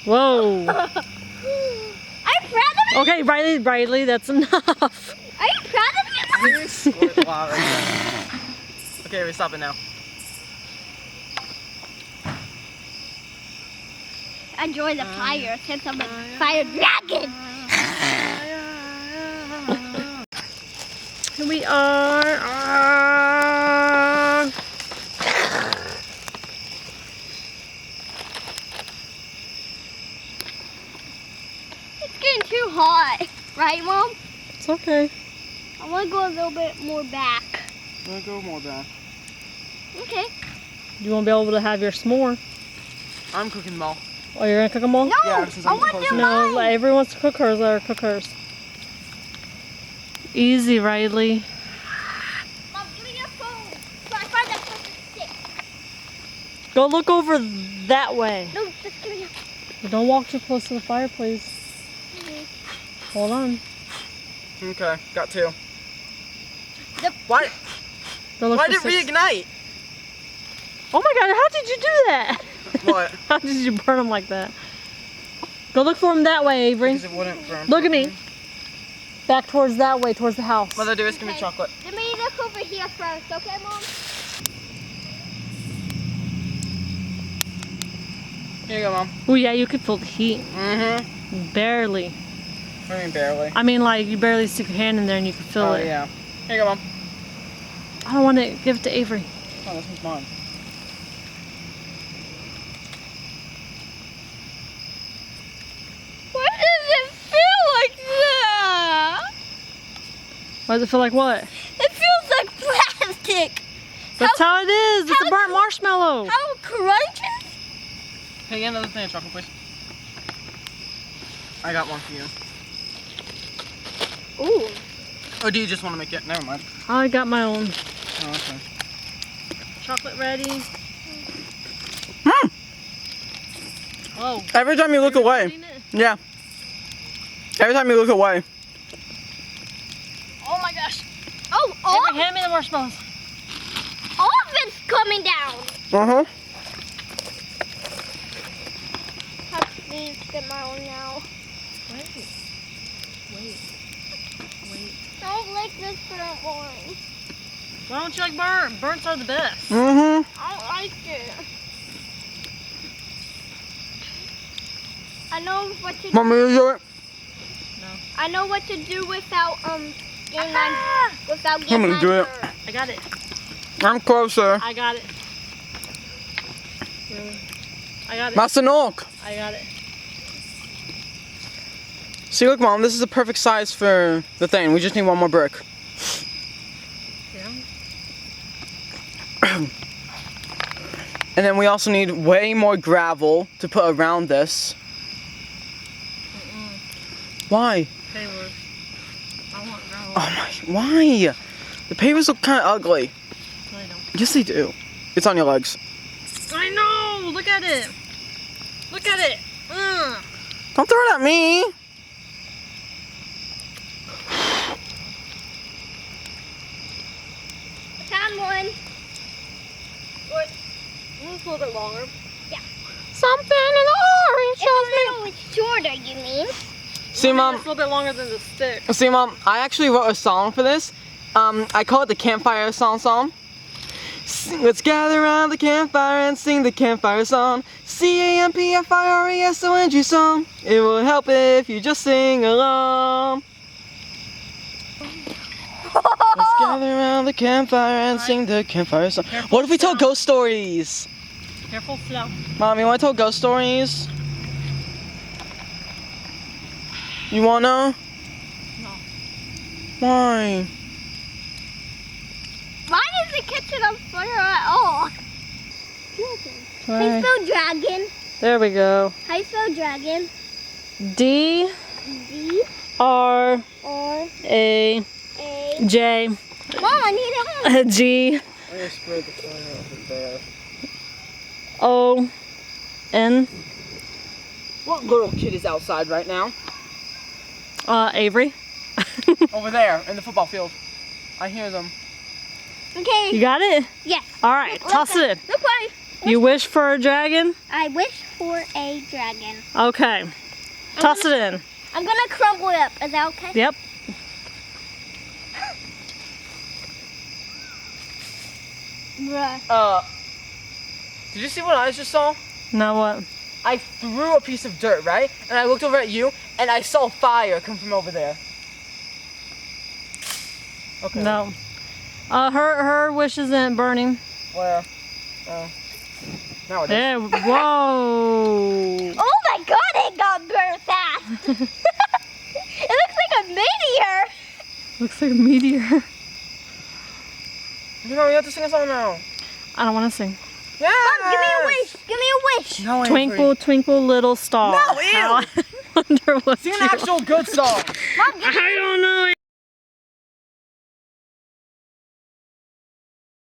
Whoa. I'm proud of you. Okay, Riley, that's enough. Are you proud of you? Wow, okay, we stop it now. Enjoy the fire since I'm a fire dragon. Here we are. It's getting too hot, right, Mom? It's okay. I want to go a little bit more back. I'm gonna go more back. Okay. You won't be able to have your s'more. I'm cooking them all. Oh, you're gonna cook them all? No, Yeah, since I I'm want closer. to do No, mine. everyone wants to cook hers. Let her cook hers. Easy, Riley. Mom, give me your phone so I find that fucking stick. Go look over that way. No, just give me your Don't walk too close to the fire, please. Hold on. Okay, got two. Yep. Why? Go look Why for did it 6. reignite? Oh my God! How did you do that? What? How did you burn them like that? Go look for them that way, Avery. Because it wouldn't burn. Look at me. Back towards that way, towards the house. Mother, do is give me chocolate. Let me look over here first, okay, Mom? Here you go, Mom. Oh yeah, you could feel the heat. Mm-hmm. Barely. I mean, barely. I mean, like you barely stick your hand in there and you can feel Oh, it. yeah. Here you go, Mom. I don't want to give it to Avery. Oh, this one's mine. Why does it feel like that? Why does it feel like what? It feels like plastic. That's how it is. It's a how burnt marshmallow. How crunches? Can I get another thing of chocolate, please? I got one for you. Ooh. Oh, do you just want to make it? Never mind. I got my own. Oh, okay. Chocolate ready. Hmm. Oh. Every time you look away. Yeah. Every time you look away. Oh my gosh. Oh, all, Avery, hand me the marshmallows. all of it's coming down. Uh-huh. Please get my own now. Wait. I don't like this burnt one. Why don't you like burnt? Burnt's are the best. Mm-hmm. I don't like it. I know what to Want me to do it? I know what to do without getting my I'm gonna do it. burnt. I got it. I'm closer. I got it. Really? I got it. Masanok. I got it. See, look, Mom, this is the perfect size for the thing. We just need one more brick. Yeah. And then we also need way more gravel to put around this. Why? Pavers. I want gravel. Oh my, why? The pavers look kind of ugly. No, I don't. Yes, they do. It's on your legs. I know. Look at it. Look at it. Don't throw it at me. Found one. What? It's a little bit longer. Yeah. Something in the orange shows me. It's shorter, you mean? See, Mom. It's a little bit longer than the stick. See, Mom, I actually wrote a song for this. I call it the Campfire Song. Let's gather around the campfire and sing the campfire song. CAMPFIRESONG song. It will help if you just sing along. Let's gather around the campfire and sing the campfire song. What if we tell ghost stories? Careful, sit down. Mom, you want to tell ghost stories? You wanna? No. Why? Why does it catch it on fire at all? How you spell dragon? There we go. How you spell dragon? D D R R A A. J Mom, I need a hand. G I just sprayed the fire over there. O N. What little kid is outside right now? Avery. Over there, in the football field. I hear them. Okay. You got it? Yes. All right, Look, toss it in. Look, buddy. You wish for a dragon? I wish for a dragon. Okay. Toss it in. I'm gonna crumble it up. Is that okay? Yep. Bruh. Did you see what I just saw? Now what? I threw a piece of dirt, right? And I looked over at you, and I saw fire come from over there. Okay. No. Her wish isn't burning. Where? Now it is. There. Whoa. Oh my god, it got burned fast. It looks like a meteor. Looks like a meteor. You know, we have to sing a song now. I don't want to sing. Mom, Yeah. give me a wish. Give me a wish. No, Twinkle, twinkle, little star. No, ew. How I wonder what Sing an you actual good song. Mom, give me I don't know.